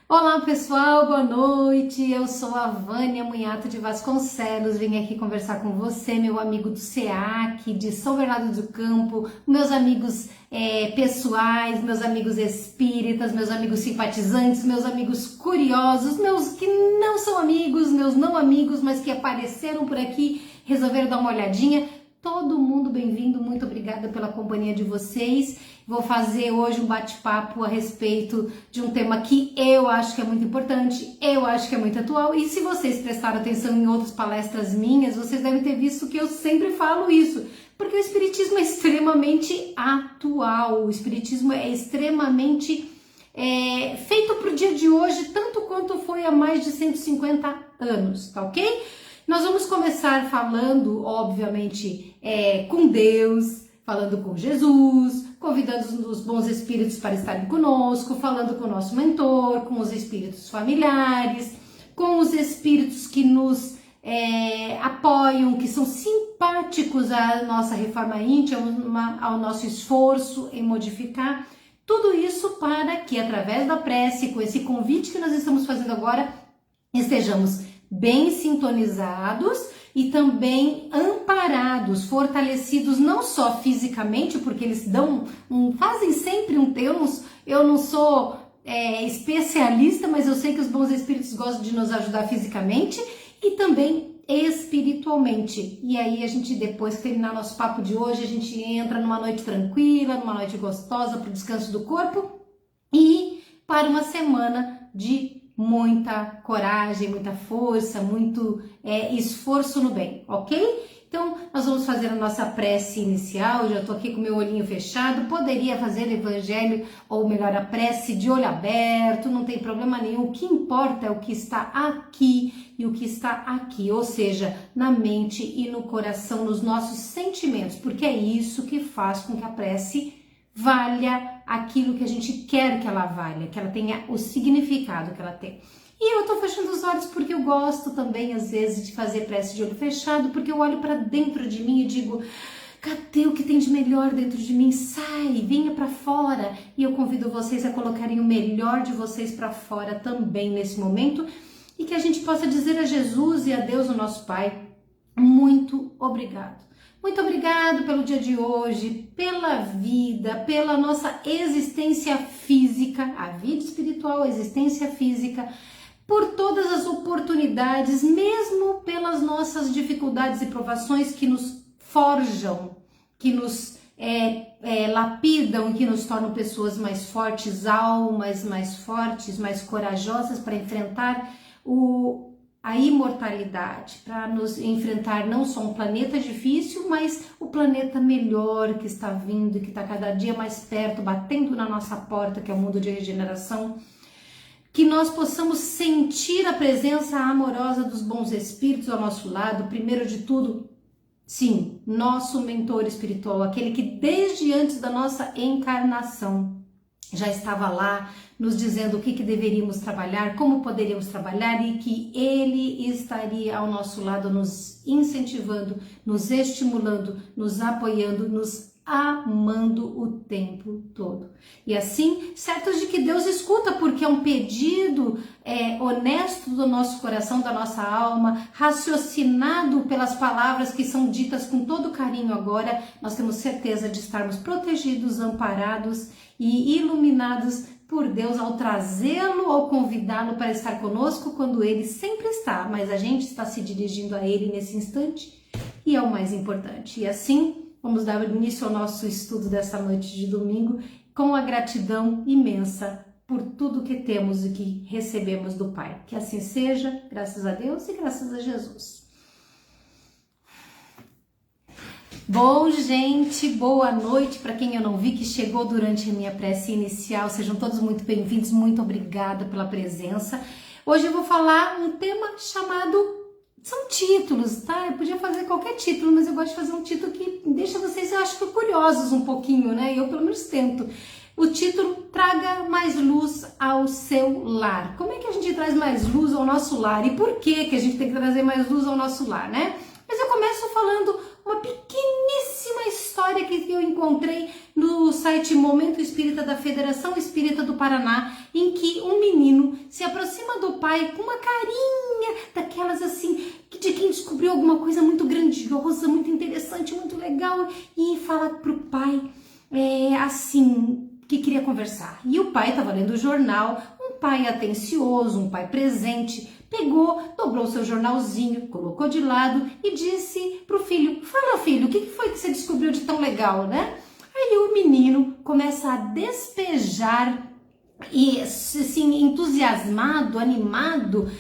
Olá pessoal, boa noite, eu sou a Vânia Munhato de Vasconcelos, vim aqui conversar com você, meu amigo do SEAC, de São Bernardo do Campo, meus amigos pessoais, meus amigos espíritas, meus amigos simpatizantes, meus amigos curiosos, meus que não são amigos, meus não amigos, mas que apareceram por aqui, resolveram dar uma olhadinha. Todo mundo bem-vindo, muito obrigada pela companhia de vocês. Vou fazer hoje um bate-papo a respeito de um tema que eu acho que é muito importante, eu acho que é muito atual, e se vocês prestaram atenção em outras palestras minhas, vocês devem ter visto que eu sempre falo isso, porque o Espiritismo é extremamente atual, o Espiritismo é extremamente feito para o dia de hoje, tanto quanto foi há mais de 150 anos, tá ok? Nós vamos começar falando, obviamente, com Deus, falando com Jesus, convidando os bons espíritos para estarem conosco, falando com o nosso mentor, com os espíritos familiares, com os espíritos que nos apoiam, que são simpáticos à nossa reforma íntima, ao nosso esforço em modificar. Tudo isso para que, através da prece, com esse convite que nós estamos fazendo agora, estejamos bem sintonizados e também amparados, fortalecidos não só fisicamente, porque eles fazem sempre eu não sou especialista, mas eu sei que os bons espíritos gostam de nos ajudar fisicamente e também espiritualmente. E aí a gente, depois que terminar nosso papo de hoje, a gente entra numa noite tranquila, numa noite gostosa para o descanso do corpo e para uma semana de muita coragem, muita força, muito esforço no bem, ok? Então, nós vamos fazer a nossa prece inicial. Eu já tô aqui com meu olhinho fechado, poderia fazer o evangelho, ou melhor, a prece de olho aberto, não tem problema nenhum. O que importa é o que está aqui e o que está aqui, ou seja, na mente e no coração, nos nossos sentimentos, porque é isso que faz com que a prece valha aquilo que a gente quer que ela valha, que ela tenha o significado que ela tem. E eu tô fechando os olhos porque eu gosto também, às vezes, de fazer prece de olho fechado, porque eu olho para dentro de mim e digo, cadê o que tem de melhor dentro de mim? Sai, venha para fora. E eu convido vocês a colocarem o melhor de vocês para fora também nesse momento e que a gente possa dizer a Jesus e a Deus, o nosso Pai, muito obrigado. Muito obrigado pelo dia de hoje, pela vida, pela nossa existência física, a vida espiritual, a existência física, por todas as oportunidades, mesmo pelas nossas dificuldades e provações que nos forjam, que nos lapidam, que nos tornam pessoas mais fortes, almas mais fortes, mais corajosas para enfrentar a imortalidade, para nos enfrentar não só um planeta difícil, mas o planeta melhor que está vindo, que está cada dia mais perto, batendo na nossa porta, que é o mundo de regeneração, que nós possamos sentir a presença amorosa dos bons espíritos ao nosso lado, primeiro de tudo, sim, nosso mentor espiritual, aquele que desde antes da nossa encarnação já estava lá, nos dizendo o que deveríamos trabalhar, como poderíamos trabalhar e que ele estaria ao nosso lado, nos incentivando, nos estimulando, nos apoiando, nos amando o tempo todo. E assim, certos de que Deus escuta, porque é um pedido honesto do nosso coração, da nossa alma, raciocinado pelas palavras que são ditas com todo carinho agora, nós temos certeza de estarmos protegidos, amparados e iluminados por Deus ao trazê-lo, ao convidá-lo para estar conosco quando ele sempre está, mas a gente está se dirigindo a ele nesse instante e é o mais importante. E assim, vamos dar início ao nosso estudo dessa noite de domingo com a gratidão imensa por tudo que temos e que recebemos do Pai. Que assim seja, graças a Deus e graças a Jesus. Bom, gente, boa noite para quem eu não vi que chegou durante a minha prece inicial. Sejam todos muito bem-vindos, muito obrigada pela presença. Hoje eu vou falar um tema chamado... São títulos, tá? Eu podia fazer qualquer título, mas eu gosto de fazer um título que deixa vocês, eu acho, curiosos um pouquinho, né? Eu pelo menos tento. O título, Traga Mais Luz ao Seu Lar. Como é que a gente traz mais luz ao nosso lar? E por que a gente tem que trazer mais luz ao nosso lar, né? Mas eu começo falando uma pequeníssima história que eu encontrei no site Momento Espírita da Federação Espírita do Paraná, em que um menino se pai com uma carinha daquelas assim, de quem descobriu alguma coisa muito grandiosa, muito interessante, muito legal, e fala pro pai assim, que queria conversar. E o pai estava lendo o jornal, um pai atencioso, um pai presente, pegou, dobrou seu jornalzinho, colocou de lado e disse pro filho: fala, filho, o que foi que você descobriu de tão legal, né? Aí o menino começa a despejar e assim, entusiasmado, animado,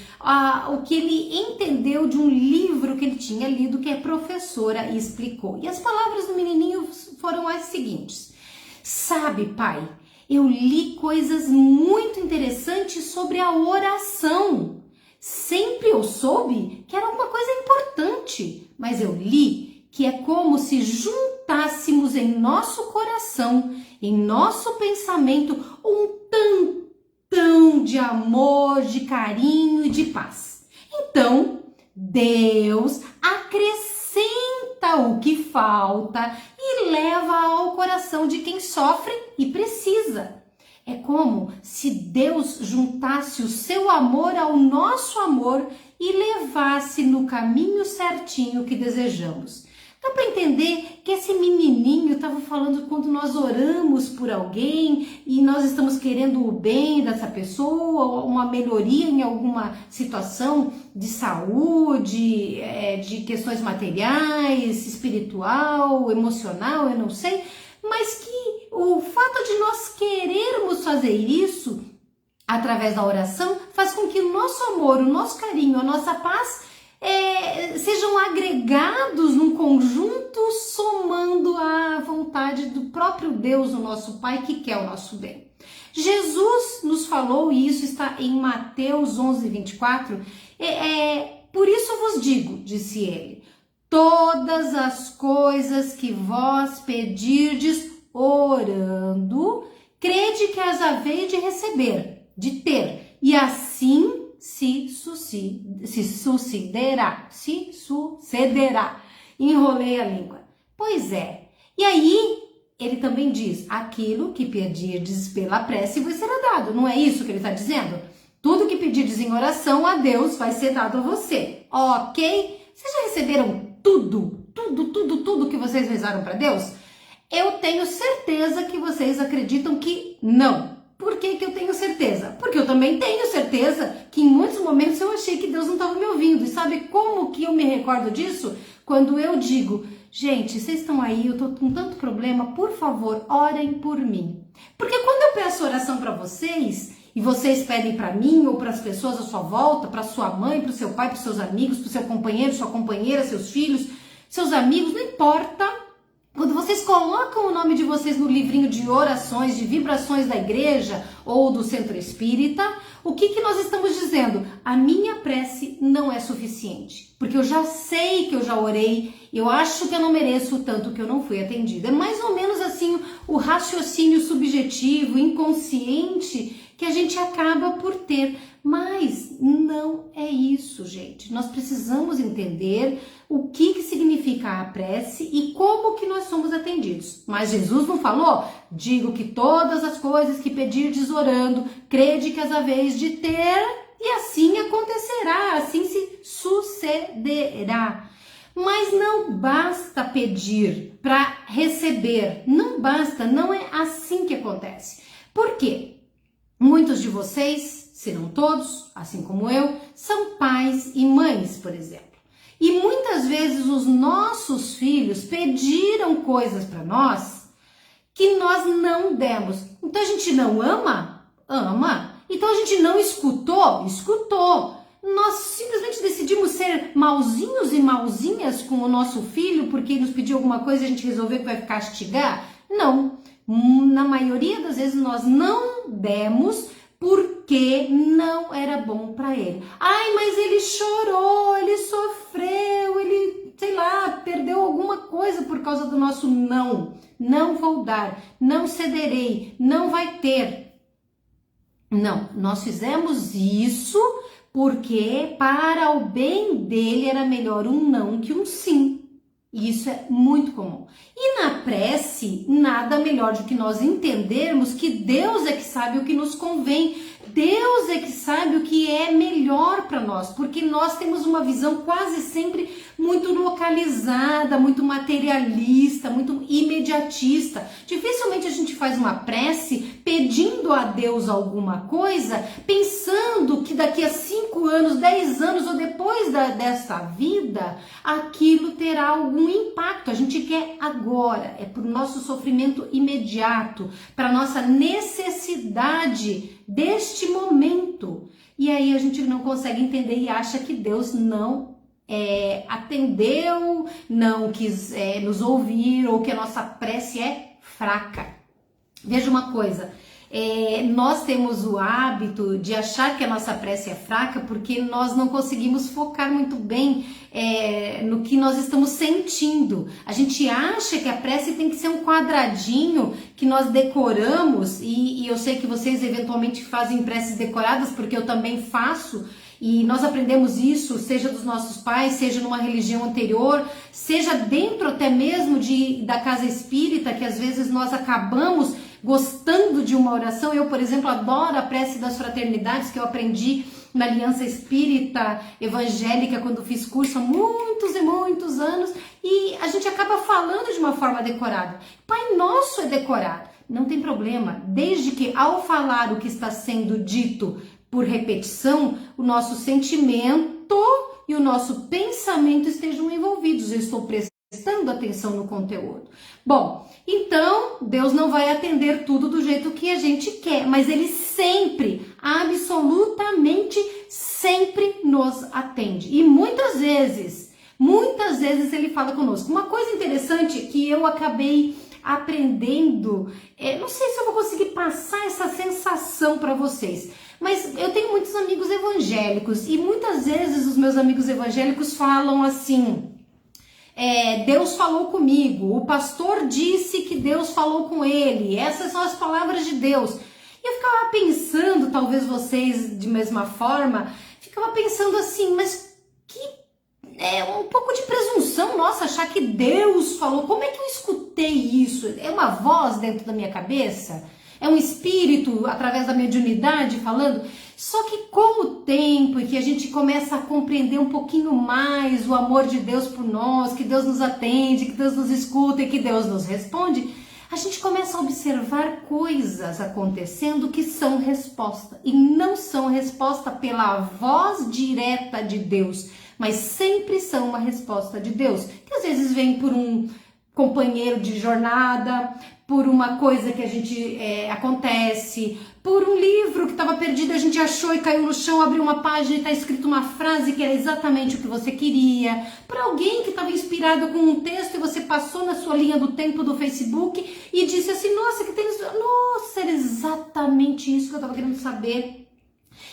o que ele entendeu de um livro que ele tinha lido, que a professora explicou. E as palavras do menininho foram as seguintes: sabe, pai, eu li coisas muito interessantes sobre a oração. Sempre eu soube que era uma coisa importante, mas eu li que é como se juntássemos em nosso coração, em nosso pensamento, um tantão de amor, de carinho e de paz. Então, Deus acrescenta o que falta e leva ao coração de quem sofre e precisa. É como se Deus juntasse o seu amor ao nosso amor e levasse no caminho certinho que desejamos. Dá para entender que esse menininho estava falando quando nós oramos por alguém e nós estamos querendo o bem dessa pessoa, uma melhoria em alguma situação de saúde, de questões materiais, espiritual, emocional, eu não sei, mas que o fato de nós querermos fazer isso através da oração faz com que o nosso amor, o nosso carinho, a nossa paz sejam agregados num conjunto, somando a vontade do próprio Deus, o nosso Pai, que quer o nosso bem. Jesus nos falou, e isso está em Mateus 11:24, por isso vos digo, disse ele, todas as coisas que vós pedirdes orando, crede que as haveis de receber, de ter, e assim se sucederá. Enrolei a língua. Pois é. E aí, ele também diz, aquilo que pedirdes pela prece vos será dado. Não é isso que ele está dizendo? Tudo que pedirdes em oração a Deus vai ser dado a você. Ok? Vocês já receberam tudo que vocês rezaram para Deus? Eu tenho certeza que vocês acreditam que não. Por que eu tenho certeza? Porque eu também tenho certeza que em muitos momentos eu achei que Deus não estava me ouvindo. E sabe como que eu me recordo disso? Quando eu digo, gente, vocês estão aí, eu estou com tanto problema, por favor, orem por mim. Porque quando eu peço oração para vocês, e vocês pedem para mim ou para as pessoas à sua volta, para sua mãe, para o seu pai, para os seus amigos, para o seu companheiro, sua companheira, seus filhos, seus amigos, não importa. Quando vocês colocam o nome de vocês no livrinho de orações, de vibrações da igreja ou do centro espírita, o que nós estamos dizendo? A minha prece não é suficiente, porque eu já sei que eu já orei, eu acho que eu não mereço o tanto que eu não fui atendida. É mais ou menos assim o raciocínio subjetivo, inconsciente, que a gente acaba por ter. Mas não é isso, gente. Nós precisamos entender o que significa a prece e como que nós somos atendidos. Mas Jesus não falou? Digo que todas as coisas que pedirdes orando, crede que as haveis de ter, e assim acontecerá, assim se sucederá. Mas não basta pedir para receber, não basta, não é assim que acontece. Por quê? Muitos de vocês, se não todos, assim como eu, são pais e mães, por exemplo. E muitas vezes os nossos filhos pediram coisas para nós que nós não demos. Então a gente não ama? Ama. Então a gente não escutou? Escutou. Nós simplesmente decidimos ser mauzinhos e mauzinhas com o nosso filho porque ele nos pediu alguma coisa e a gente resolveu que vai castigar? Não. Na maioria das vezes nós não demos porque não era bom para ele. Ai, mas ele chorou, ele sofreu, ele, sei lá, perdeu alguma coisa por causa do nosso não. Não vou dar, não cederei, não vai ter. Não, nós fizemos isso porque para o bem dele era melhor um não que um sim. Isso é muito comum. E na prece, nada melhor do que nós entendermos que Deus é que sabe o que nos convém. Deus é que sabe o que é melhor para nós, porque nós temos uma visão quase sempre muito localizada, muito materialista, muito imediatista. Dificilmente a gente faz uma prece pedindo a Deus alguma coisa, pensando que daqui a 5 anos, 10 anos ou depois dessa vida, aquilo terá algum impacto. A gente quer agora, é para o nosso sofrimento imediato, para a nossa necessidade deste momento. E aí a gente não consegue entender e acha que Deus não atendeu, não quis nos ouvir, ou que a nossa prece é fraca. Veja uma coisa, nós temos o hábito de achar que a nossa prece é fraca porque nós não conseguimos focar muito bem no que nós estamos sentindo. A gente acha que a prece tem que ser um quadradinho que nós decoramos, e eu sei que vocês eventualmente fazem preces decoradas, porque eu também faço. E nós aprendemos isso, seja dos nossos pais, seja numa religião anterior, seja dentro até mesmo da casa espírita, que às vezes nós acabamos gostando de uma oração. Eu, por exemplo, adoro a prece das fraternidades, que eu aprendi na Aliança Espírita Evangélica quando fiz curso há muitos e muitos anos, e a gente acaba falando de uma forma decorada. Pai Nosso é decorado, não tem problema, desde que ao falar o que está sendo dito por repetição, o nosso sentimento e o nosso pensamento estejam envolvidos. Eu estou prestando atenção no conteúdo. Bom, então Deus não vai atender tudo do jeito que a gente quer, mas Ele sempre, absolutamente sempre nos atende. E muitas vezes Ele fala conosco. Uma coisa interessante que eu acabei aprendendo, não sei se eu vou conseguir passar essa sensação para vocês, mas eu tenho muitos amigos evangélicos e muitas vezes os meus amigos evangélicos falam assim: Deus falou comigo, o pastor disse que Deus falou com ele, essas são as palavras de Deus. E eu ficava pensando, talvez vocês de mesma forma, ficava pensando assim, mas que um pouco de presunção nossa achar que Deus falou. Como é que eu escutei isso? É uma voz dentro da minha cabeça? É um espírito através da mediunidade falando? Só que com o tempo e que a gente começa a compreender um pouquinho mais o amor de Deus por nós, que Deus nos atende, que Deus nos escuta e que Deus nos responde, a gente começa a observar coisas acontecendo que são resposta. E não são resposta pela voz direta de Deus, mas sempre são uma resposta de Deus, que às vezes vem por um companheiro de jornada, por uma coisa que a gente acontece, por um livro que estava perdido, a gente achou e caiu no chão, abriu uma página e está escrito uma frase que era exatamente o que você queria, por alguém que estava inspirado com um texto e você passou na sua linha do tempo do Facebook e disse assim, nossa, que tem isso, nossa, era exatamente isso que eu estava querendo saber.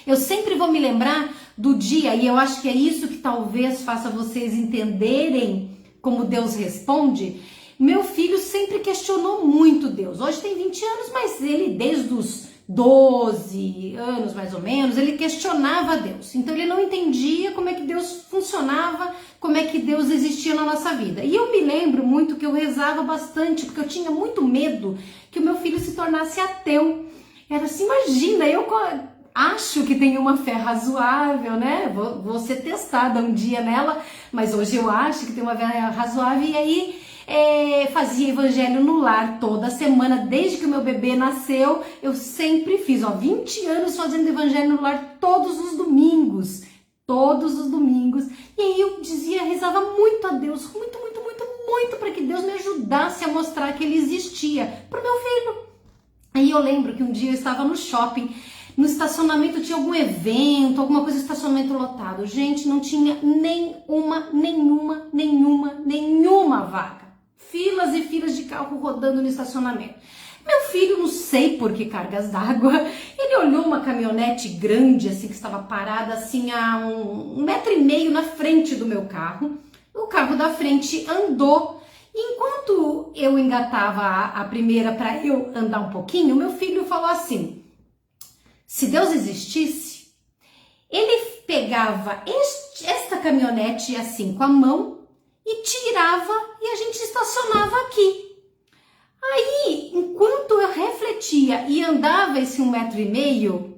Eu sempre vou me lembrar do dia, e eu acho que é isso que talvez faça vocês entenderem como Deus responde. Meu filho sempre questionou muito Deus. Hoje tem 20 anos, mas ele desde os 12 anos mais ou menos, ele questionava Deus. Então ele não entendia como é que Deus funcionava, como é que Deus existia na nossa vida. E eu me lembro muito que eu rezava bastante, porque eu tinha muito medo que o meu filho se tornasse ateu. Era assim, imagina, eu acho que tenho uma fé razoável, né? Vou ser testada um dia nela, mas hoje eu acho que tenho uma fé razoável. E aí fazia evangelho no lar toda semana, desde que o meu bebê nasceu. Eu sempre fiz, 20 anos fazendo evangelho no lar todos os domingos. E aí eu rezava muito a Deus, muito, para que Deus me ajudasse a mostrar que Ele existia pro meu filho. Aí eu lembro que um dia eu estava no shopping, no estacionamento tinha algum evento, alguma coisa, estacionamento lotado. Gente, não tinha nenhuma vaga. Filas e filas de carro rodando no estacionamento. Meu filho, não sei por que cargas d'água, ele olhou uma caminhonete grande, assim, que estava parada, assim, a 1,5 metro na frente do meu carro. O carro da frente andou. Enquanto eu engatava a primeira para eu andar um pouquinho, meu filho falou assim: se Deus existisse, Ele pegava esta caminhonete assim com a mão e tirava e a gente estacionava aqui. Aí, enquanto eu refletia e andava esse 1,5 metro,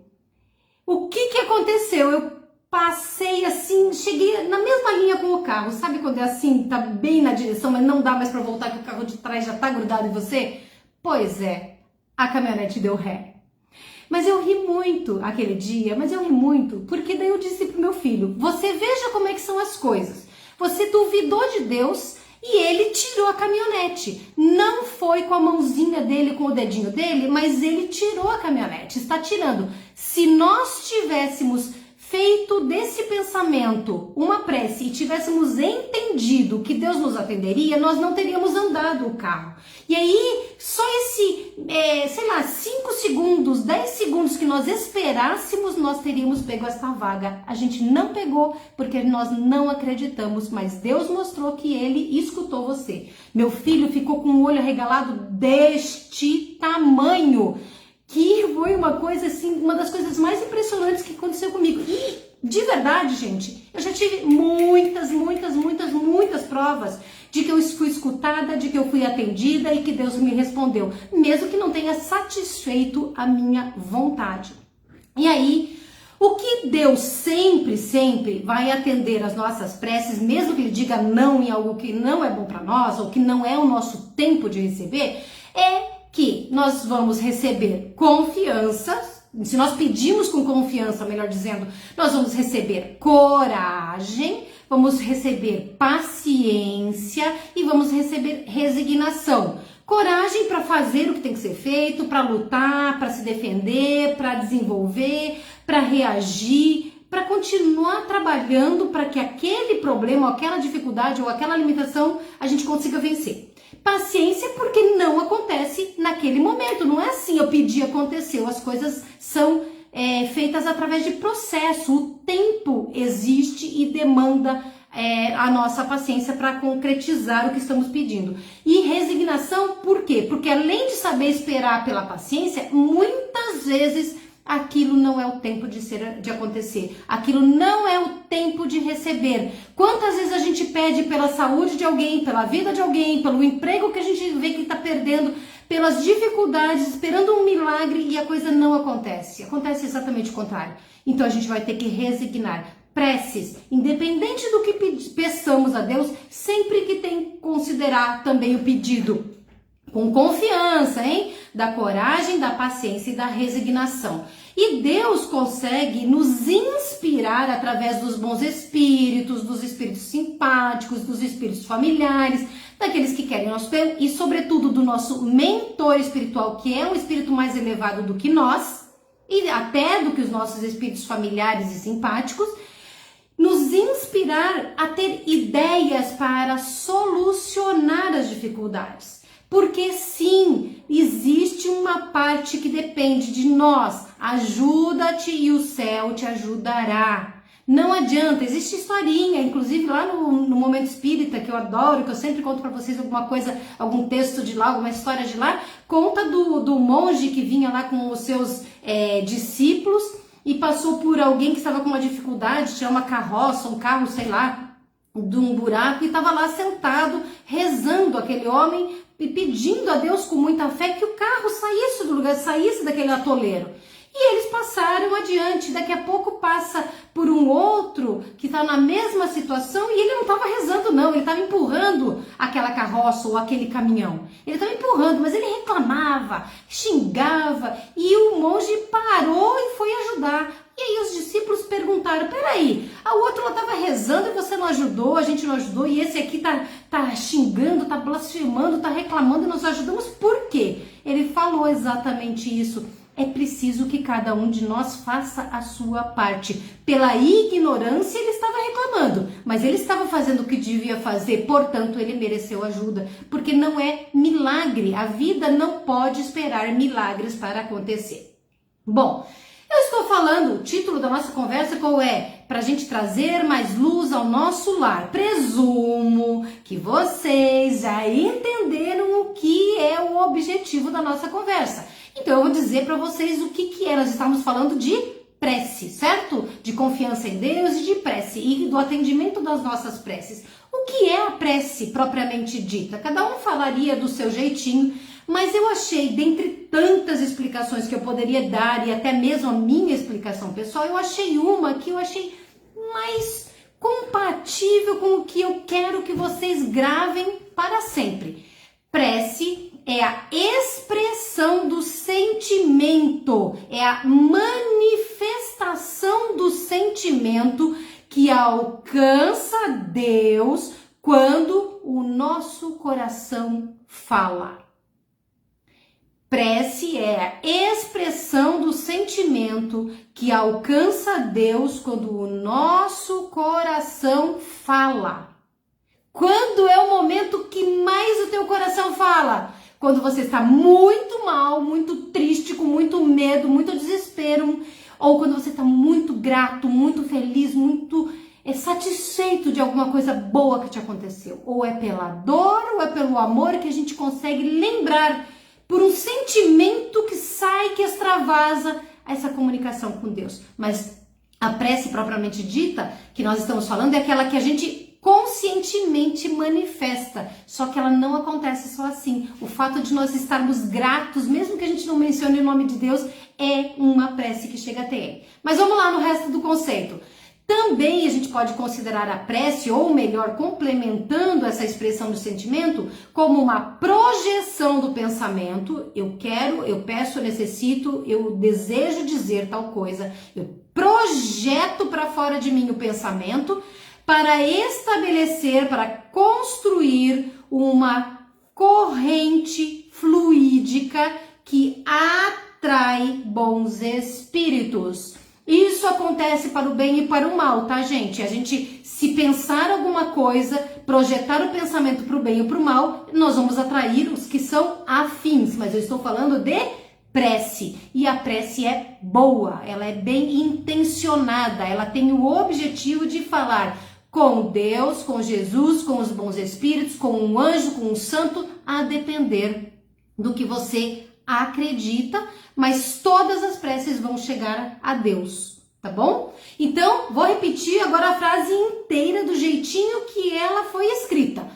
O que aconteceu? Eu passei assim, cheguei na mesma linha com o carro. Sabe quando é assim, tá bem na direção, mas não dá mais para voltar que o carro de trás já tá grudado em você? Pois é, a caminhonete deu ré. Mas eu ri muito aquele dia, porque daí eu disse pro meu filho, você veja como é que são as coisas. Você duvidou de Deus e ele tirou a caminhonete. Não foi com a mãozinha dele, com o dedinho dele, mas ele tirou a caminhonete, está tirando. Se nós tivéssemos feito desse pensamento uma prece e tivéssemos entendido que Deus nos atenderia, nós não teríamos andado o carro. E aí, só esse, 5 segundos, 10 segundos que nós esperássemos, nós teríamos pego essa vaga. A gente não pegou porque nós não acreditamos, mas Deus mostrou que Ele escutou você. Meu filho ficou com o olho arregalado deste tamanho, que foi uma coisa assim, uma das coisas mais impressionantes que aconteceu comigo. E, de verdade, gente, eu já tive muitas provas de que eu fui escutada, de que eu fui atendida e que Deus me respondeu, mesmo que não tenha satisfeito a minha vontade. E aí, o que Deus sempre vai atender as nossas preces, mesmo que Ele diga não em algo que não é bom para nós, ou que não é o nosso tempo de receber, é que nós vamos receber confiança. Se nós pedimos com confiança, melhor dizendo, nós vamos receber coragem, vamos receber paciência e vamos receber resignação. Coragem para fazer o que tem que ser feito, para lutar, para se defender, para desenvolver, para reagir, para continuar trabalhando para que aquele problema, ou aquela dificuldade ou aquela limitação a gente consiga vencer. Paciência porque não acontece naquele momento, não é assim, eu pedi, aconteceu, as coisas são feitas através de processo, o tempo existe e demanda a nossa paciência para concretizar o que estamos pedindo. E resignação, por quê? Porque além de saber esperar pela paciência, muitas vezes aquilo não é o tempo de acontecer, aquilo não é o tempo de receber. Quantas vezes a gente pede pela saúde de alguém, pela vida de alguém, pelo emprego que a gente vê que está perdendo, pelas dificuldades, esperando um milagre e a coisa não acontece. Acontece exatamente o contrário. Então a gente vai ter que resignar. Preces, independente do que peçamos a Deus, sempre que tem que considerar também o pedido com confiança, hein? Da coragem, da paciência e da resignação. E Deus consegue nos inspirar através dos bons espíritos, dos espíritos simpáticos, dos espíritos familiares, daqueles que querem nosso bem e, sobretudo, do nosso mentor espiritual, que é um espírito mais elevado do que nós e até do que os nossos espíritos familiares e simpáticos, nos inspirar a ter ideias para solucionar as dificuldades. Porque sim, existe uma parte que depende de nós. Ajuda-te e o céu te ajudará. Não adianta, existe historinha, inclusive lá no Momento Espírita, que eu adoro, que eu sempre conto para vocês alguma coisa, algum texto de lá, alguma história de lá, conta do monge que vinha lá com os seus discípulos e passou por alguém que estava com uma dificuldade, tinha uma carroça, um carro, sei lá, de um buraco, e estava lá sentado, rezando aquele homem, e pedindo a Deus com muita fé que o carro saísse do lugar, saísse daquele atoleiro. E eles passaram adiante, daqui a pouco passa por um outro que está na mesma situação e ele não estava rezando não, ele estava empurrando aquela carroça ou aquele caminhão. Ele estava empurrando, mas ele reclamava, xingava e o monge parou e foi ajudar. E aí os discípulos perguntaram, peraí, a outra estava rezando e você não ajudou, a gente não ajudou, e esse aqui tá xingando, tá blasfemando, tá reclamando e nós ajudamos, por quê? Ele falou exatamente isso. É preciso que cada um de nós faça a sua parte. Pela ignorância ele estava reclamando, mas ele estava fazendo o que devia fazer, portanto ele mereceu ajuda, porque não é milagre, a vida não pode esperar milagres para acontecer. Bom, eu estou falando, o título da nossa conversa qual é? Para a gente trazer mais luz ao nosso lar. Presumo que vocês já entenderam o que é o objetivo da nossa conversa. Então eu vou dizer para vocês o que é. Nós estamos falando de prece, certo? De confiança em Deus e de prece e do atendimento das nossas preces. O que é a prece propriamente dita? Cada um falaria do seu jeitinho, Mas eu achei, dentre tantas explicações que eu poderia dar, e até mesmo a minha explicação pessoal, eu achei uma que eu achei mais compatível com o que eu quero que vocês gravem para sempre. Prece é a expressão do sentimento, é a manifestação do sentimento que alcança Deus quando o nosso coração fala. Prece é a expressão do sentimento que alcança Deus quando o nosso coração fala. Quando é o momento que mais o teu coração fala? Quando você está muito mal, muito triste, com muito medo, muito desespero, ou quando você está muito grato, muito feliz, muito satisfeito de alguma coisa boa que te aconteceu. Ou é pela dor, ou é pelo amor que a gente consegue lembrar por um sentimento que sai, que extravasa essa comunicação com Deus. Mas a prece propriamente dita, que nós estamos falando, é aquela que a gente conscientemente manifesta, só que ela não acontece só assim. O fato de nós estarmos gratos, mesmo que a gente não mencione o nome de Deus, é uma prece que chega até Ele. Mas vamos lá no resto do conceito. Também a gente pode considerar a prece, ou melhor, complementando essa expressão do sentimento, como uma projeção do pensamento. Eu quero, eu peço, eu necessito, eu desejo dizer tal coisa. Eu projeto para fora de mim o pensamento para estabelecer, para construir uma corrente fluídica que atrai bons espíritos. Isso acontece para o bem e para o mal, tá, gente? A gente, se pensar alguma coisa, projetar o pensamento para o bem ou para o mal, nós vamos atrair os que são afins. Mas eu estou falando de prece. E a prece é boa, ela é bem intencionada, ela tem o objetivo de falar com Deus, com Jesus, com os bons espíritos, com um anjo, com um santo, a depender do que você acredita, mas todas as preces vão chegar a Deus, tá bom? Então, vou repetir agora a frase inteira do jeitinho que ela foi escrita.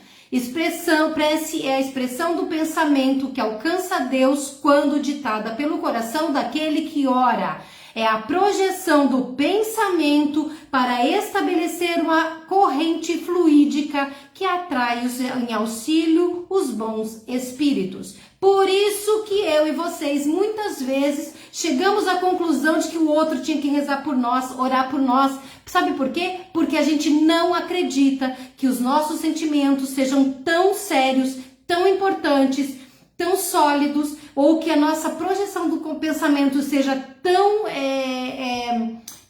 Prece é a expressão do pensamento que alcança Deus quando ditada pelo coração daquele que ora. É a projeção do pensamento para estabelecer uma corrente fluídica que atrai em auxílio os bons espíritos. Por isso que eu e vocês muitas vezes chegamos à conclusão de que o outro tinha que rezar por nós, orar por nós. Sabe por quê? Porque a gente não acredita que os nossos sentimentos sejam tão sérios, tão importantes, tão sólidos, ou que a nossa projeção do pensamento seja tão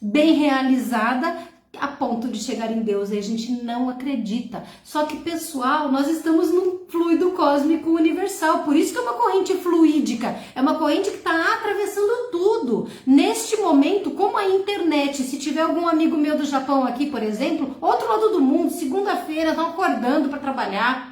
bem realizada a ponto de chegar em Deus. E a gente não acredita. Só que, pessoal, nós estamos num fluido cósmico universal. Por isso que é uma corrente fluídica. É uma corrente que está atravessando tudo. Neste momento, como a internet, se tiver algum amigo meu do Japão aqui, por exemplo, outro lado do mundo, segunda-feira, estão acordando para trabalhar.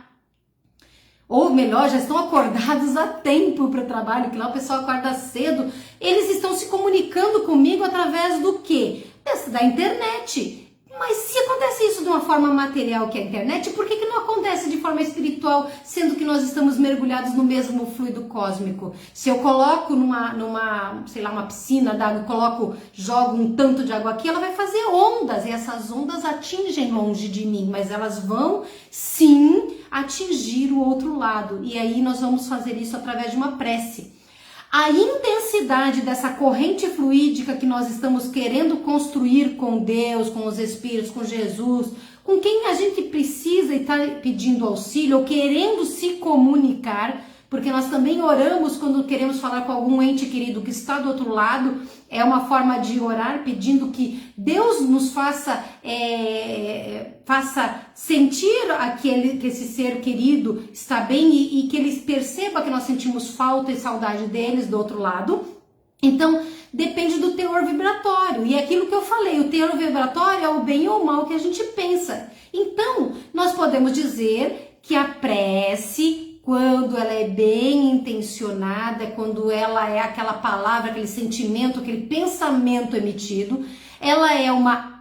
Ou melhor, já estão acordados a tempo para o trabalho, que lá o pessoal acorda cedo. Eles estão se comunicando comigo através do quê? Da internet. Mas se acontece isso de uma forma material que é a internet, por que não acontece de forma espiritual, sendo que nós estamos mergulhados no mesmo fluido cósmico? Se eu coloco sei lá, uma piscina d'água, jogo um tanto de água aqui, ela vai fazer ondas, e essas ondas atingem longe de mim, mas elas vão sim atingir o outro lado. E aí nós vamos fazer isso através de uma prece. A intensidade dessa corrente fluídica que nós estamos querendo construir com Deus, com os Espíritos, com Jesus, com quem a gente precisa e está pedindo auxílio ou querendo se comunicar, porque nós também oramos quando queremos falar com algum ente querido que está do outro lado. É uma forma de orar pedindo que Deus nos faça sentir que esse ser querido está bem e que ele perceba que nós sentimos falta e saudade deles do outro lado. Então, depende do teor vibratório. E é aquilo que eu falei, o teor vibratório é o bem ou o mal que a gente pensa. Então, nós podemos dizer que a prece, quando ela é bem intencionada, quando ela é aquela palavra, aquele sentimento, aquele pensamento emitido, ela é uma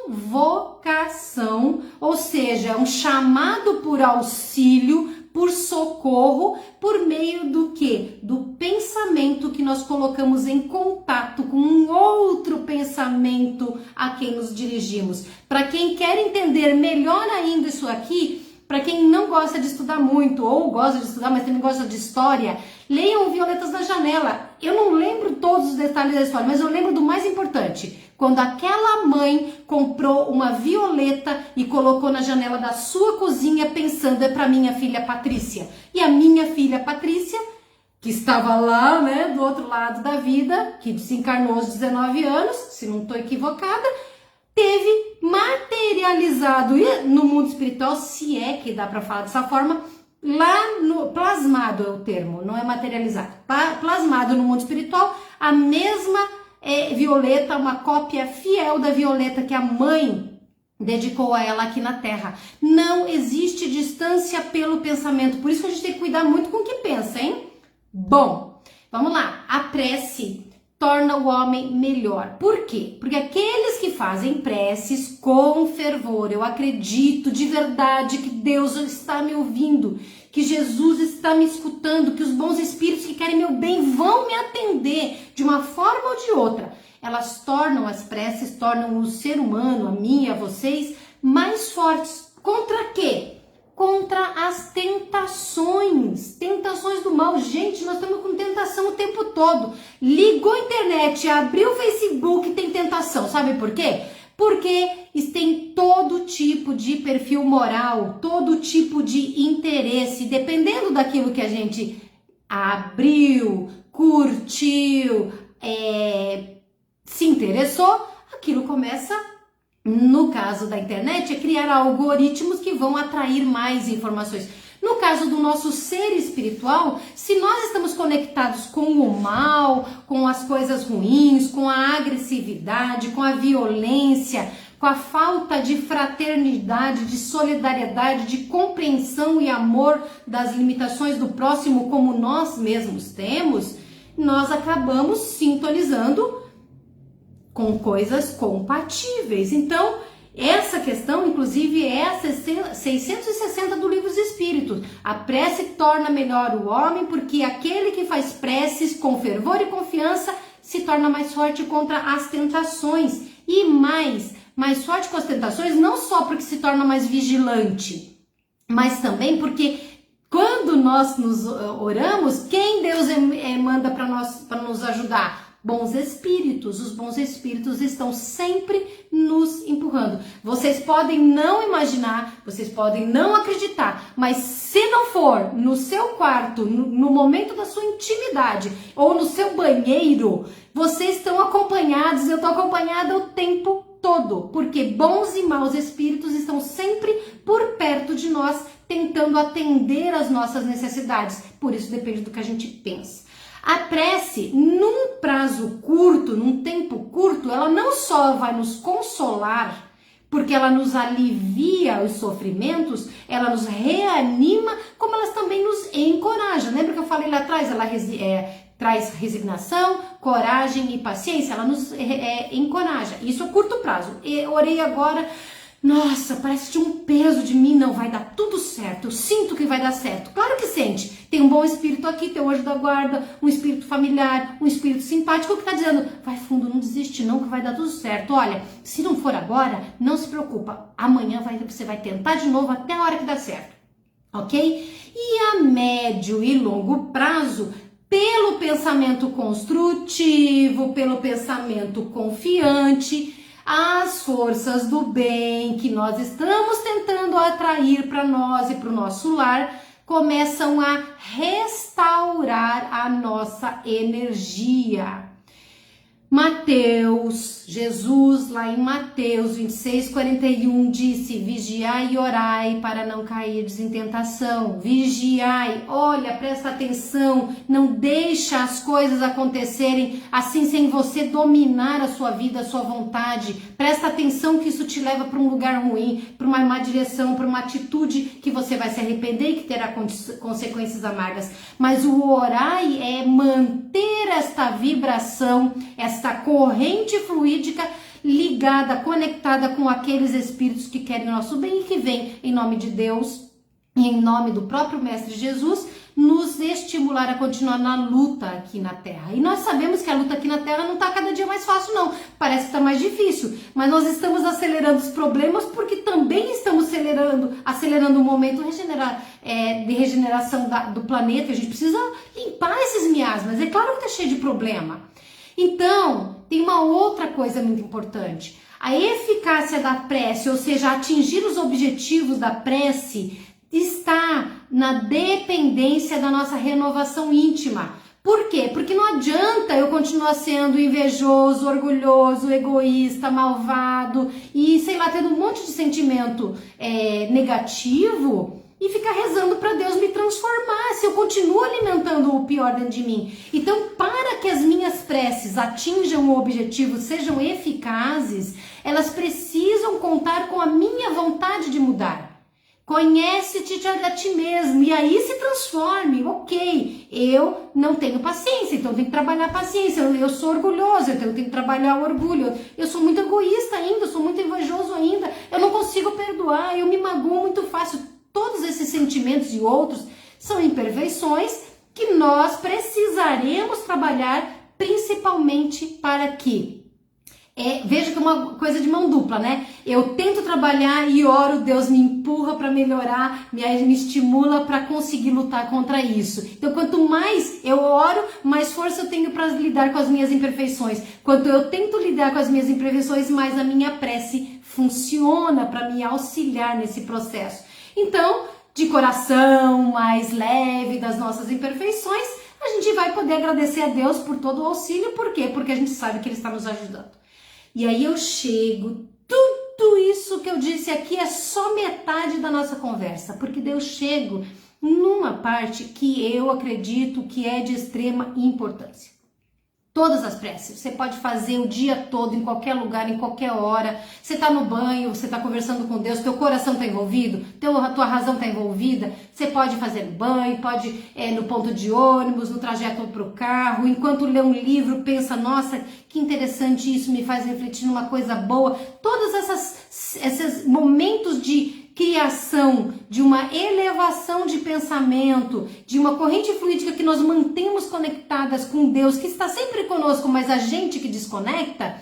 invocação, ou seja, é um chamado por auxílio por socorro, por meio do quê? Do pensamento que nós colocamos em contato com um outro pensamento a quem nos dirigimos. Para quem quer entender melhor ainda isso aqui, para quem não gosta de estudar muito, ou gosta de estudar, mas também gosta de história, leiam Violetas na Janela. Eu não lembro todos os detalhes da história, mas eu lembro do mais importante. Quando aquela mãe comprou uma violeta e colocou na janela da sua cozinha pensando, é para minha filha Patrícia. E a minha filha Patrícia, que estava lá, né, do outro lado da vida, que desencarnou aos 19 anos, se não estou equivocada, teve materializado no mundo espiritual, se é que dá para falar dessa forma, lá no plasmado é o termo, não é materializado, plasmado no mundo espiritual, a mesma violeta, uma cópia fiel da violeta que a mãe dedicou a ela aqui na Terra. Não existe distância pelo pensamento, por isso que a gente tem que cuidar muito com o que pensa, hein? Bom, vamos lá, a prece torna o homem melhor. Por quê? Porque aqueles que fazem preces com fervor, eu acredito de verdade que Deus está me ouvindo, que Jesus está me escutando, que os bons espíritos que querem meu bem vão me atender de uma forma ou de outra. Elas tornam as preces, tornam o ser humano, a mim e a vocês, mais fortes. Contra quê? Contra as tentações do mal. Gente, nós estamos com tentação o tempo todo. Ligou a internet, abriu o Facebook, tem tentação. Sabe por quê? Porque tem todo tipo de perfil moral, todo tipo de interesse, dependendo daquilo que a gente abriu, curtiu, se interessou, aquilo começa, no caso da internet, a criar algoritmos que vão atrair mais informações. No caso do nosso ser espiritual, se nós estamos conectados com o mal, com as coisas ruins, com a agressividade, com a violência, com a falta de fraternidade, de solidariedade, de compreensão e amor das limitações do próximo como nós mesmos temos, nós acabamos sintonizando com coisas compatíveis. Então, essa questão, inclusive, é a 660 do Livro dos Espíritos. A prece torna melhor o homem, porque aquele que faz preces com fervor e confiança se torna mais forte contra as tentações. E mais forte com as tentações, não só porque se torna mais vigilante, mas também porque quando nós nos oramos, quem Deus manda para nos ajudar? Bons espíritos. Os bons espíritos estão sempre nos empurrando. Vocês podem não imaginar, vocês podem não acreditar, mas se não for no seu quarto, no momento da sua intimidade ou no seu banheiro, vocês estão acompanhados, eu estou acompanhada o tempo todo, porque bons e maus espíritos estão sempre por perto de nós, tentando atender às nossas necessidades. Por isso depende do que a gente pensa. A prece, num prazo curto, num tempo curto, ela não só vai nos consolar, porque ela nos alivia os sofrimentos, ela nos reanima, como elas também nos encorajam. Lembra que eu falei lá atrás? Ela traz resignação, coragem e paciência, ela nos encoraja. Isso a curto prazo. Orei agora, nossa, parece que tinha um peso de mim, não vai dar tudo certo, eu sinto que vai dar certo. Claro que sente. Tem um bom espírito aqui, tem o anjo da guarda, um espírito familiar, um espírito simpático que está dizendo, vai fundo, não desiste não, que vai dar tudo certo. Olha, se não for agora, não se preocupa, amanhã você vai tentar de novo até a hora que dá certo, ok? E a médio e longo prazo, pelo pensamento construtivo, pelo pensamento confiante, as forças do bem que nós estamos tentando atrair para nós e para o nosso lar começam a restaurar a nossa energia. Jesus lá em Mateus 26:41 disse, vigiai e orai para não cairdes em tentação. Vigiai, olha, presta atenção, não deixa as coisas acontecerem assim sem você dominar a sua vida, a sua vontade. Presta atenção que isso te leva para um lugar ruim, para uma má direção, para uma atitude que você vai se arrepender e que terá consequências amargas. Mas o orai é manter esta vibração, esta corrente fluídica ligada, conectada com aqueles espíritos que querem o nosso bem e que vêm em nome de Deus e em nome do próprio Mestre Jesus, nos estimular a continuar na luta aqui na Terra. E nós sabemos que a luta aqui na Terra não está cada dia mais fácil, não. Parece que está mais difícil, mas nós estamos acelerando os problemas porque também estamos acelerando o momento de regeneração do planeta. A gente precisa limpar esses miasmas. É claro que está cheio de problema. Então, tem uma outra coisa muito importante. A eficácia da prece, ou seja, atingir os objetivos da prece, está na dependência da nossa renovação íntima. Por quê? Porque não adianta eu continuar sendo invejoso, orgulhoso, egoísta, malvado e, sei lá, tendo um monte de sentimento negativo e ficar rezando para Deus me transformar, se eu continuo alimentando o pior dentro de mim. Então, para que as minhas preces atinjam o objetivo, sejam eficazes, elas precisam contar com a minha vontade de mudar. Conhece-te a ti mesmo e aí se transforme. Ok, eu não tenho paciência, então eu tenho que trabalhar a paciência. Eu sou orgulhoso, então eu tenho que trabalhar o orgulho. Eu sou muito egoísta ainda, eu sou muito invejoso ainda. Eu não consigo perdoar, eu me magoo muito fácil. Todos esses sentimentos e outros são imperfeições que nós precisaremos trabalhar, principalmente para que veja que é uma coisa de mão dupla, né? Eu tento trabalhar e oro, Deus me empurra para melhorar, me estimula para conseguir lutar contra isso. Então, quanto mais eu oro, mais força eu tenho para lidar com as minhas imperfeições. Quanto eu tento lidar com as minhas imperfeições, mais a minha prece funciona para me auxiliar nesse processo. Então, de coração mais leve das nossas imperfeições, a gente vai poder agradecer a Deus por todo o auxílio. Por quê? Porque a gente sabe que Ele está nos ajudando. E aí eu chego, tudo isso que eu disse aqui é só metade da nossa conversa, porque eu chego numa parte que eu acredito que é de extrema importância. Todas as preces, você pode fazer o dia todo, em qualquer lugar, em qualquer hora. Você está no banho, você está conversando com Deus, teu coração está envolvido, tua razão está envolvida. Você pode fazer no banho, pode no ponto de ônibus, no trajeto para o carro. Enquanto lê um livro, pensa, nossa, que interessante isso, me faz refletir numa coisa boa. Todos esses momentos de criação, de uma elevação de pensamento, de uma corrente fluídica que nós mantemos conectadas com Deus, que está sempre conosco, mas a gente que desconecta,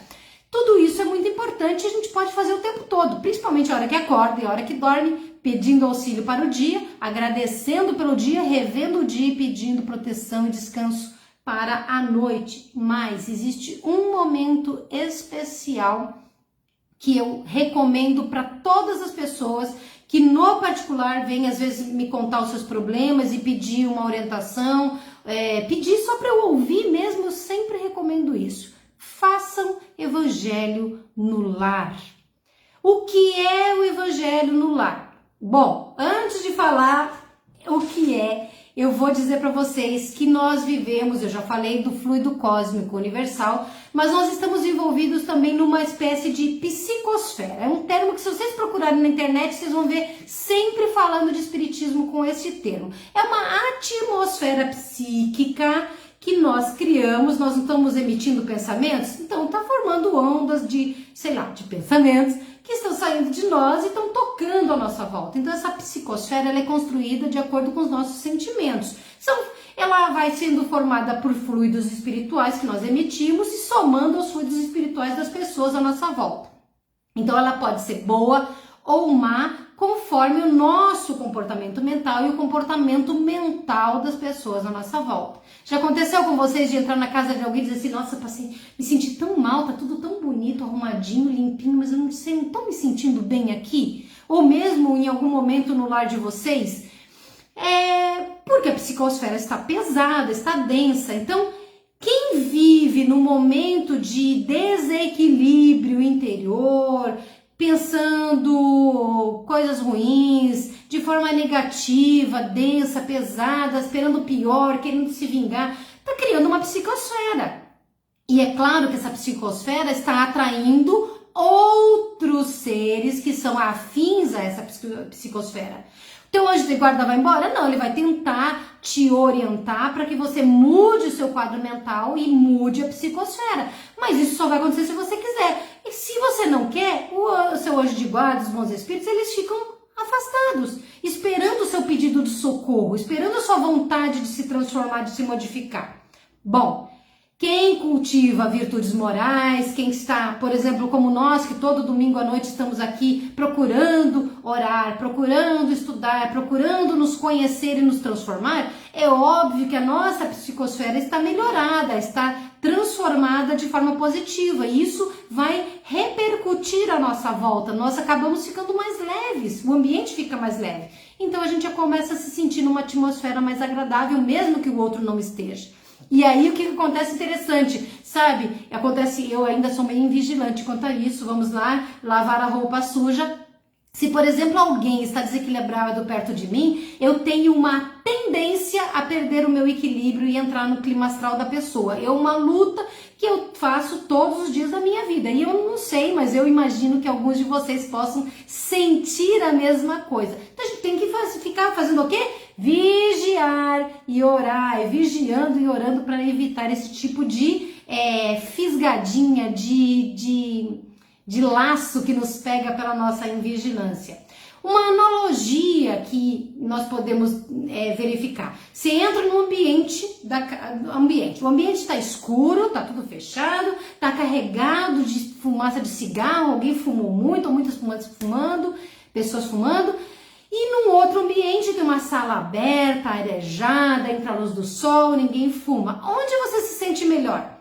tudo isso é muito importante e a gente pode fazer o tempo todo, principalmente a hora que acorda e a hora que dorme, pedindo auxílio para o dia, agradecendo pelo dia, revendo o dia e pedindo proteção e descanso para a noite. Mas existe um momento especial que eu recomendo para todas as pessoas que no particular vêm às vezes me contar os seus problemas e pedir uma orientação, pedir só para eu ouvir mesmo, eu sempre recomendo isso. Façam evangelho no lar. O que é o evangelho no lar? Bom, antes de falar o que é, eu vou dizer para vocês que nós vivemos, eu já falei do fluido cósmico universal, mas nós estamos envolvidos também numa espécie de psicosfera. É um termo que, se vocês procurarem na internet, vocês vão ver sempre falando de espiritismo com esse termo. É uma atmosfera psíquica que nós criamos, nós não estamos emitindo pensamentos, então está formando ondas de pensamentos que estão saindo de nós e estão tocando a nossa volta. Então essa psicosfera ela é construída de acordo com os nossos sentimentos. Ela vai sendo formada por fluidos espirituais que nós emitimos e somando aos fluidos espirituais das pessoas à nossa volta. Então ela pode ser boa ou má, conforme o nosso comportamento mental e o comportamento mental das pessoas à nossa volta. Já aconteceu com vocês de entrar na casa de alguém e dizer assim, nossa, me senti tão mal, tá tudo tão bonito, arrumadinho, limpinho, mas eu não tô me sentindo bem aqui? Ou mesmo em algum momento no lar de vocês? Porque a psicosfera está pesada, está densa. Então, quem vive no momento de desequilíbrio interior, pensando coisas ruins, de forma negativa, densa, pesada, esperando o pior, querendo se vingar, está criando uma psicosfera. E é claro que essa psicosfera está atraindo outros seres que são afins a essa psicosfera. Teu anjo de guarda vai embora? Não, ele vai tentar te orientar para que você mude o seu quadro mental e mude a psicosfera. Mas isso só vai acontecer se você quiser. E se você não quer, o seu anjo de guarda, os bons espíritos, eles ficam afastados, esperando o seu pedido de socorro, esperando a sua vontade de se transformar, de se modificar. Bom, quem cultiva virtudes morais, quem está, por exemplo, como nós, que todo domingo à noite estamos aqui procurando orar, procurando estudar, procurando nos conhecer e nos transformar, é óbvio que a nossa psicosfera está melhorada, está transformada de forma positiva, e isso vai repercutir à nossa volta. Nós acabamos ficando mais leves, o ambiente fica mais leve. Então a gente já começa a se sentir numa atmosfera mais agradável, mesmo que o outro não esteja. E aí o que acontece interessante, sabe? Acontece, eu ainda sou meio invigilante quanto a isso, vamos lá, lavar a roupa suja. Se, por exemplo, alguém está desequilibrado perto de mim, eu tenho uma tendência a perder o meu equilíbrio e entrar no clima astral da pessoa. É uma luta que eu faço todos os dias da minha vida. E eu não sei, mas eu imagino que alguns de vocês possam sentir a mesma coisa. Então a gente tem que ficar fazendo o quê? Vigiar e orar, vigiando e orando para evitar esse tipo de fisgadinha, de laço que nos pega pela nossa invigilância. Uma analogia que nós podemos verificar. Você entra no ambiente, o ambiente está escuro, está tudo fechado, está carregado de fumaça de cigarro, alguém fumou muito, ou muitas fumando, pessoas fumando. E num outro ambiente tem uma sala aberta, arejada, entra a luz do sol, ninguém fuma. Onde você se sente melhor?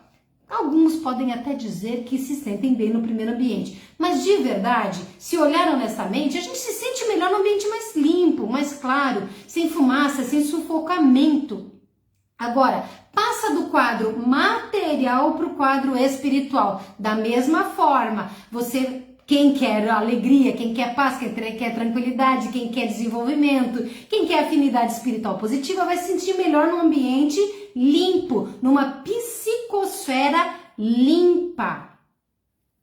Alguns podem até dizer que se sentem bem no primeiro ambiente, mas de verdade, se olhar honestamente, a gente se sente melhor no ambiente mais limpo, mais claro, sem fumaça, sem sufocamento. Agora, passa do quadro material para o quadro espiritual. Da mesma forma, quem quer alegria, quem quer paz, quem quer tranquilidade, quem quer desenvolvimento, quem quer afinidade espiritual positiva, vai se sentir melhor num ambiente limpo, numa psicosfera limpa,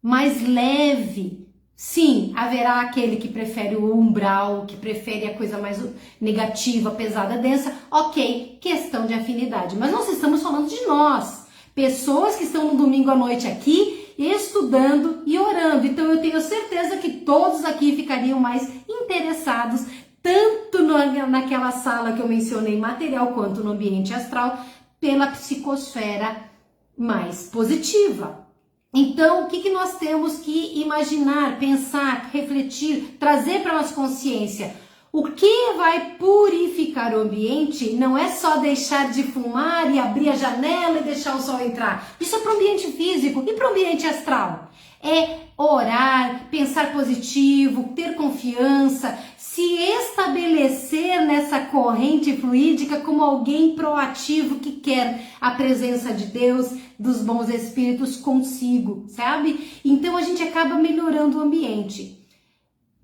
mais leve. Sim, haverá aquele que prefere o umbral, que prefere a coisa mais negativa, pesada, densa. Ok, questão de afinidade. Mas nós estamos falando de nós, pessoas que estão no domingo à noite aqui, estudando e orando. Então eu tenho certeza que todos aqui ficariam mais interessados, tanto naquela sala que eu mencionei material, quanto no ambiente astral, pela psicosfera mais positiva. Então, o que nós temos que imaginar, pensar, refletir, trazer para a nossa consciência? O que vai purificar o ambiente não é só deixar de fumar e abrir a janela e deixar o sol entrar. Isso é para o ambiente físico e para o ambiente astral. É orar, pensar positivo, ter confiança, se estabelecer nessa corrente fluídica como alguém proativo que quer a presença de Deus, dos bons espíritos consigo, sabe? Então a gente acaba melhorando o ambiente.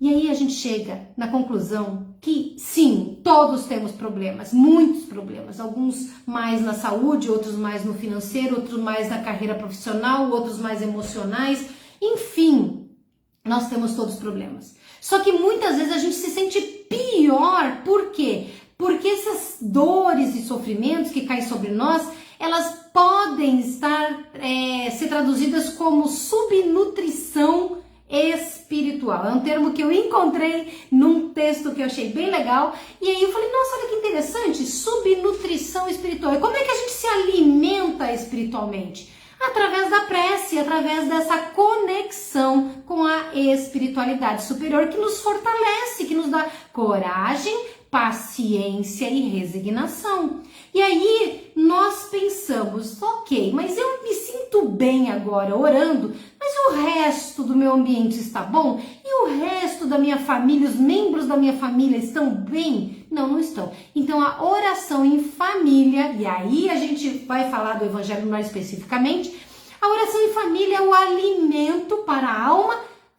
E aí a gente chega na conclusão que sim, todos temos problemas, muitos problemas, alguns mais na saúde, outros mais no financeiro, outros mais na carreira profissional, outros mais emocionais, enfim, nós temos todos problemas. Só que muitas vezes a gente se sente pior, por quê? Porque essas dores e sofrimentos que caem sobre nós, elas podem ser traduzidas como subnutrição espiritual. É um termo que eu encontrei num texto que eu achei bem legal, e aí eu falei, nossa, olha que interessante, subnutrição espiritual. E como é que a gente se alimenta espiritualmente? Através da prece, através dessa conexão com a espiritualidade superior que nos fortalece, que nos dá coragem, paciência e resignação. E aí nós pensamos, ok, mas eu me sinto bem agora orando, mas o resto do meu ambiente está bom? E o resto da minha família, os membros da minha família estão bem? Não, não estão. Então a oração em família, e aí a gente vai falar do evangelho mais especificamente, a oração em família é o alimento para a alma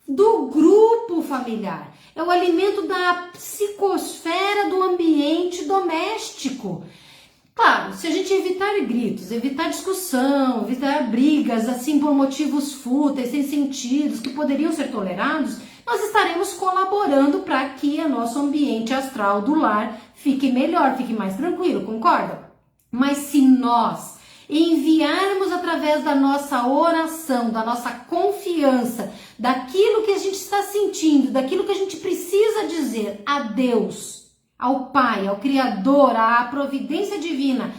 do grupo familiar. É o alimento da psicosfera do ambiente doméstico. Claro, se a gente evitar gritos, evitar discussão, evitar brigas assim por motivos fúteis, sem sentidos, que poderiam ser tolerados, nós estaremos colaborando para que o nosso ambiente astral do lar fique melhor, fique mais tranquilo, concorda? Mas se nós enviarmos através da nossa oração, da nossa confiança, daquilo que a gente está sentindo, daquilo que a gente precisa dizer a Deus, ao Pai, ao Criador, à providência divina,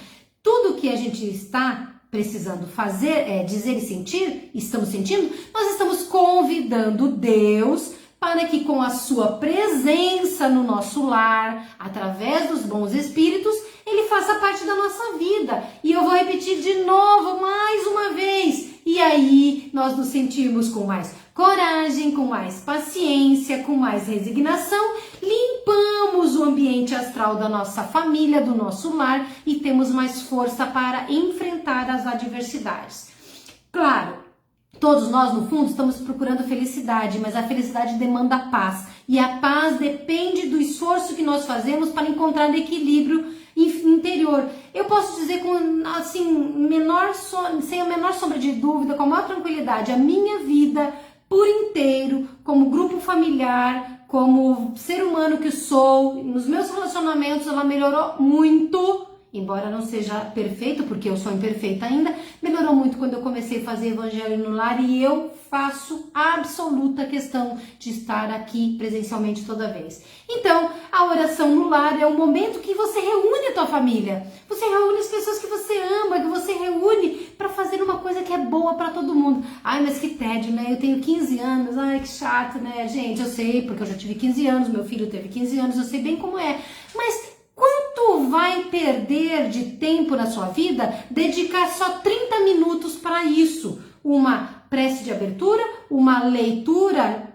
tudo que a gente está precisando fazer, dizer e sentir, estamos sentindo, nós estamos convidando Deus para que com a sua presença no nosso lar, através dos bons espíritos, ele faça parte da nossa vida. E eu vou repetir de novo, mais uma vez. E aí nós nos sentimos com mais coragem, com mais paciência, com mais resignação, limpamos o ambiente astral da nossa família, do nosso lar e temos mais força para enfrentar as adversidades. Claro, todos nós, no fundo, estamos procurando felicidade, mas a felicidade demanda paz. E a paz depende do esforço que nós fazemos para encontrar equilíbrio interior. Eu posso dizer com, assim, sem a menor sombra de dúvida, com a maior tranquilidade, a minha vida por inteiro, como grupo familiar, como ser humano que sou, nos meus relacionamentos, ela melhorou muito. Embora não seja perfeito, porque eu sou imperfeita ainda, melhorou muito quando eu comecei a fazer Evangelho no Lar e eu faço absoluta questão de estar aqui presencialmente toda vez. Então, a oração no lar é o momento que você reúne a tua família, você reúne as pessoas que você ama, que você reúne para fazer uma coisa que é boa para todo mundo. Ai, mas que tédio, né? Eu tenho 15 anos, ai, que chato, né? Gente, eu sei, porque eu já tive 15 anos, meu filho teve 15 anos, eu sei bem como é, mas quanto vai perder de tempo na sua vida dedicar só 30 minutos para isso? Uma prece de abertura, uma leitura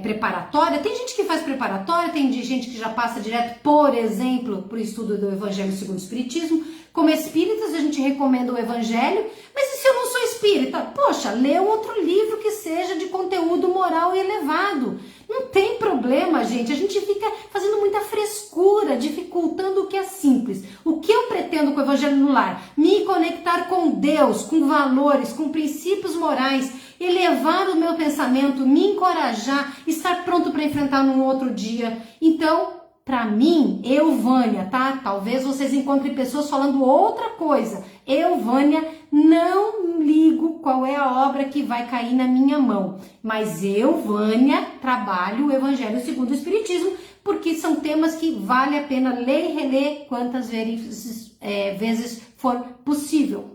preparatória. Tem gente que faz preparatória, tem gente que já passa direto, por exemplo, para o estudo do Evangelho segundo o Espiritismo. Como espíritas, a gente recomenda o Evangelho, mas e se eu não sou espírita? Poxa, lê um outro livro que seja de conteúdo moral e elevado. Não tem problema, gente. A gente fica fazendo muita frescura, dificultando o que é simples. O que eu pretendo com o Evangelho no Lar? Me conectar com Deus, com valores, com princípios morais, elevar o meu pensamento, me encorajar, estar pronto para enfrentar num outro dia. Então, para mim, eu, Vânia, tá? Talvez vocês encontrem pessoas falando outra coisa. Eu, Vânia, não ligo qual é a obra que vai cair na minha mão. Mas eu, Vânia, trabalho o Evangelho segundo o Espiritismo, porque são temas que vale a pena ler e reler quantas vezes for possível.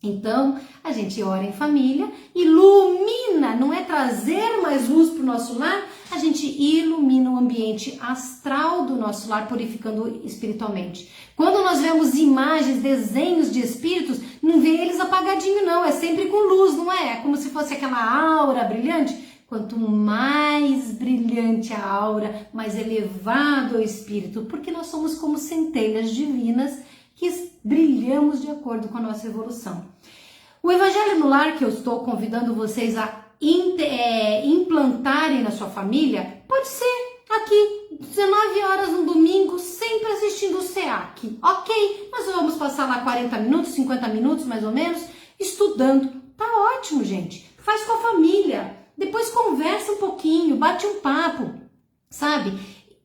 Então, a gente ora em família, ilumina, não é trazer mais luz para o nosso lar, a gente ilumina o ambiente astral do nosso lar, purificando espiritualmente. Quando nós vemos imagens, desenhos de espíritos, não vê eles apagadinho não, é sempre com luz, não é? É como se fosse aquela aura brilhante. Quanto mais brilhante a aura, mais elevado é o espírito, porque nós somos como centelhas divinas que brilhamos de acordo com a nossa evolução. O Evangelho no Lar que eu estou convidando vocês a implantarem na sua família pode ser aqui, 19 horas no domingo, sempre assistindo o SEAC, ok? Nós vamos passar lá 40 minutos, 50 minutos mais ou menos, estudando. Tá ótimo, gente. Faz com a família, depois conversa um pouquinho, bate um papo, sabe?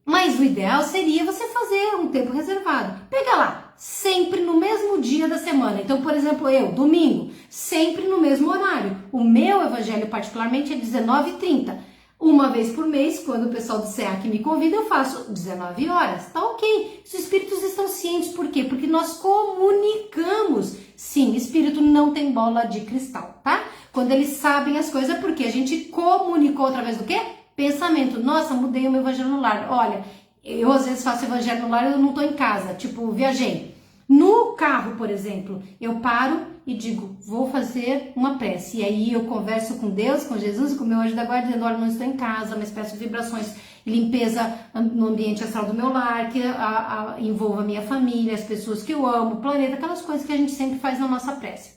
Mas o ideal seria você fazer um tempo reservado. Pega lá, sempre no mesmo dia da semana. Então, por exemplo, eu, domingo, sempre no mesmo horário. O meu evangelho, particularmente, é 19h30. Uma vez por mês, quando o pessoal do SEAC me convida, eu faço 19 horas. Tá ok. Os espíritos estão cientes. Por quê? Porque nós comunicamos. Sim, espírito não tem bola de cristal, tá? Quando eles sabem as coisas, é porque a gente comunicou através do quê? Pensamento. Nossa, mudei o meu evangelho no lar. Olha, eu às vezes faço evangelho no lar e eu não tô em casa. Tipo, viajei. No carro, por exemplo, eu paro e digo, vou fazer uma prece. E aí eu converso com Deus, com Jesus, com o meu anjo da guarda, dizendo, olha, não estou em casa, mas peço vibrações e limpeza no ambiente astral do meu lar, que envolva a minha família, as pessoas que eu amo, o planeta, aquelas coisas que a gente sempre faz na nossa prece.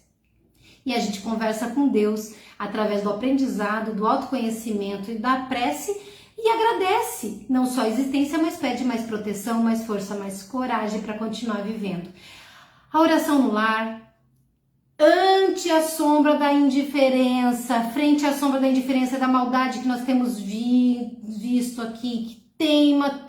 E a gente conversa com Deus através do aprendizado, do autoconhecimento e da prece e agradece, não só a existência, mas pede mais proteção, mais força, mais coragem para continuar vivendo. A oração no lar, ante a sombra da indiferença, frente à sombra da indiferença, da maldade que nós temos visto aqui, que teima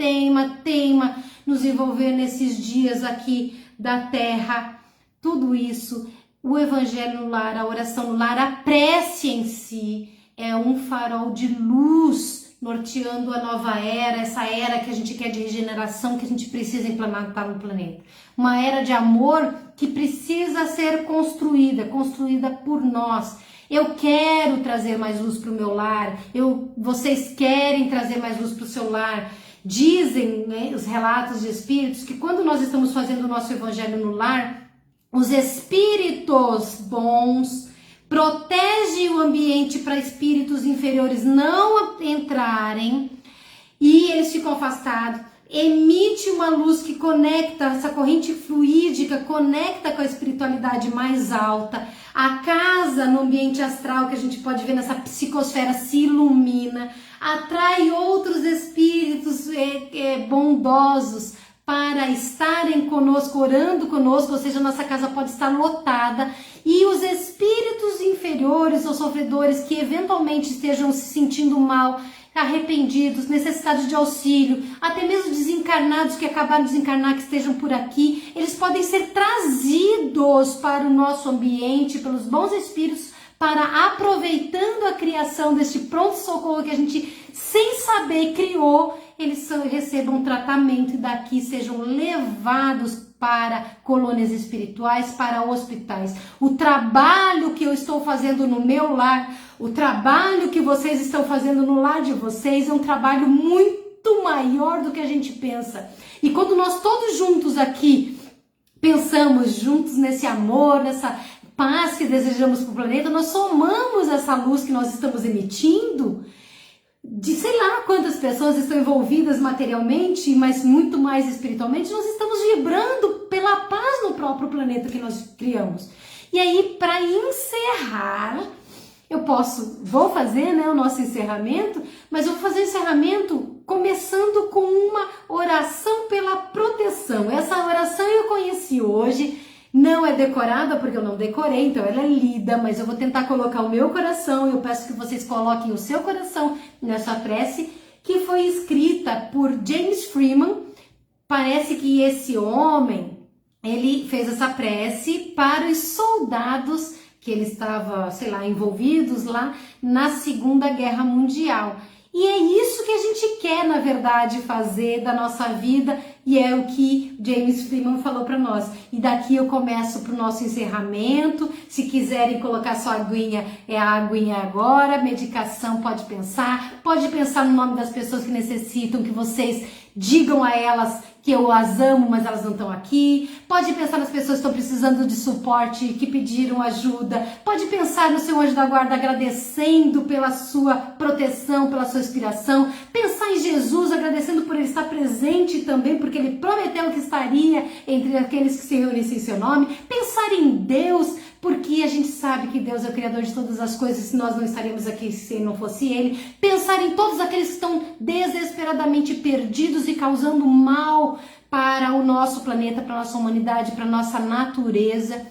nos envolver nesses dias aqui da terra, tudo isso. O evangelho no lar, a oração no lar, a prece em si, é um farol de luz norteando a nova era, essa era que a gente quer de regeneração, que a gente precisa implementar no planeta. Uma era de amor que precisa ser construída por nós. Eu quero trazer mais luz para o meu lar, vocês querem trazer mais luz para o seu lar. Dizem, né, os relatos de espíritos que quando nós estamos fazendo o nosso evangelho no lar, os espíritos bons protegem o ambiente para espíritos inferiores não entrarem e eles ficam afastados. Emite uma luz que conecta, essa corrente fluídica conecta com a espiritualidade mais alta. A casa no ambiente astral que a gente pode ver nessa psicosfera se ilumina, atrai outros espíritos bondosos para estarem conosco, orando conosco, ou seja, nossa casa pode estar lotada, e os espíritos inferiores ou sofredores que eventualmente estejam se sentindo mal, arrependidos, necessitados de auxílio, até mesmo desencarnados que acabaram de desencarnar, que estejam por aqui, eles podem ser trazidos para o nosso ambiente pelos bons espíritos, para, aproveitando a criação deste pronto-socorro que a gente, sem saber, criou, eles recebam tratamento e daqui sejam levados para colônias espirituais, para hospitais. O trabalho que eu estou fazendo no meu lar, o trabalho que vocês estão fazendo no lar de vocês é um trabalho muito maior do que a gente pensa. E quando nós todos juntos aqui pensamos juntos nesse amor, nessa paz que desejamos para o planeta, nós somamos essa luz que nós estamos emitindo de sei lá quantas pessoas estão envolvidas materialmente, mas muito mais espiritualmente, nós estamos vibrando pela paz no próprio planeta que nós criamos. E aí, para encerrar, vou fazer, né, o nosso encerramento, mas eu vou fazer o encerramento começando com uma oração pela proteção. Essa oração eu conheci hoje, não é decorada porque eu não decorei, então ela é lida, mas eu vou tentar colocar o meu coração, eu peço que vocês coloquem o seu coração nessa prece, que foi escrita por James Freeman. Parece que esse homem, ele fez essa prece para os soldados que ele estava, sei lá, envolvidos lá na Segunda Guerra Mundial. E é isso que a gente quer, na verdade, fazer da nossa vida, e é o que James Freeman falou para nós. E daqui eu começo para o nosso encerramento. Se quiserem colocar sua aguinha, é a aguinha agora. Medicação, pode pensar no nome das pessoas que necessitam, que vocês digam a elas que eu as amo, mas elas não estão aqui. Pode pensar nas pessoas que estão precisando de suporte, que pediram ajuda. Pode pensar no seu anjo da guarda agradecendo pela sua proteção, pela sua inspiração. Pensar em Jesus, agradecendo por ele estar presente também, porque ele prometeu que estaria entre aqueles que se reunissem em seu nome. Pensar em Deus, porque a gente sabe que Deus é o Criador de todas as coisas, se nós não estaríamos aqui se não fosse Ele. Pensar em todos aqueles que estão desesperadamente perdidos e causando mal para o nosso planeta, para a nossa humanidade, para a nossa natureza,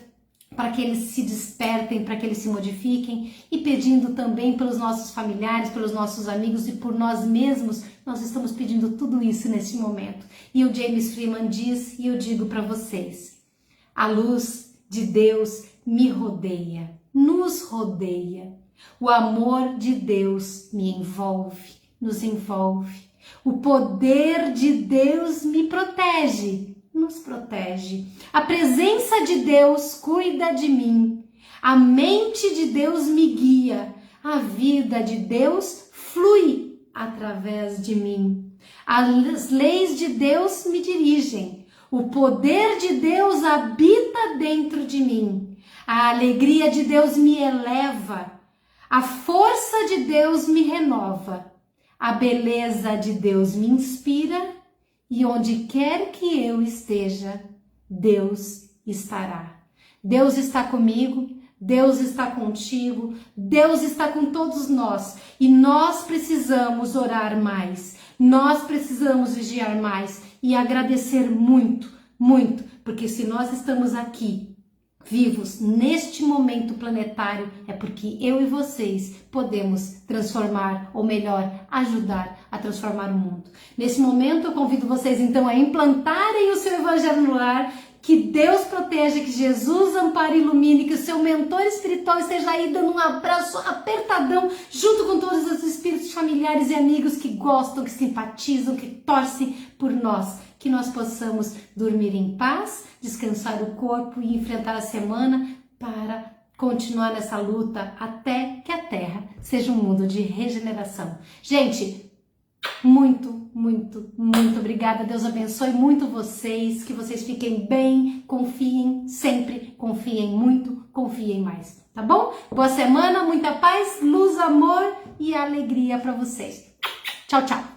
para que eles se despertem, para que eles se modifiquem, e pedindo também pelos nossos familiares, pelos nossos amigos e por nós mesmos. Nós estamos pedindo tudo isso neste momento. E o James Freeman diz, e eu digo para vocês: a luz de Deus me rodeia, nos rodeia. O amor de Deus me envolve, nos envolve. O poder de Deus me protege, nos protege. A presença de Deus cuida de mim. A mente de Deus me guia. A vida de Deus flui através de mim. As leis de Deus me dirigem. O poder de Deus habita dentro de mim. A alegria de Deus me eleva, a força de Deus me renova, a beleza de Deus me inspira, e onde quer que eu esteja, Deus estará. Deus está comigo, Deus está contigo, Deus está com todos nós, e nós precisamos orar mais, nós precisamos vigiar mais e agradecer muito, muito, porque se nós estamos aqui vivos neste momento planetário, é porque eu e vocês podemos transformar, ou melhor, ajudar a transformar o mundo. Nesse momento eu convido vocês então a implantarem o seu evangelho no lar, Que Deus proteja, que Jesus ampare e ilumine, que o seu mentor espiritual esteja aí dando um abraço apertadão, junto com todos os espíritos familiares e amigos que gostam, que simpatizam, que torcem por nós. Que nós possamos dormir em paz, descansar o corpo e enfrentar a semana para continuar nessa luta até que a Terra seja um mundo de regeneração. Gente, muito, muito, muito obrigada. Deus abençoe muito vocês, que vocês fiquem bem, confiem sempre, confiem muito, confiem mais, tá bom? Boa semana, muita paz, luz, amor e alegria para vocês. Tchau, tchau.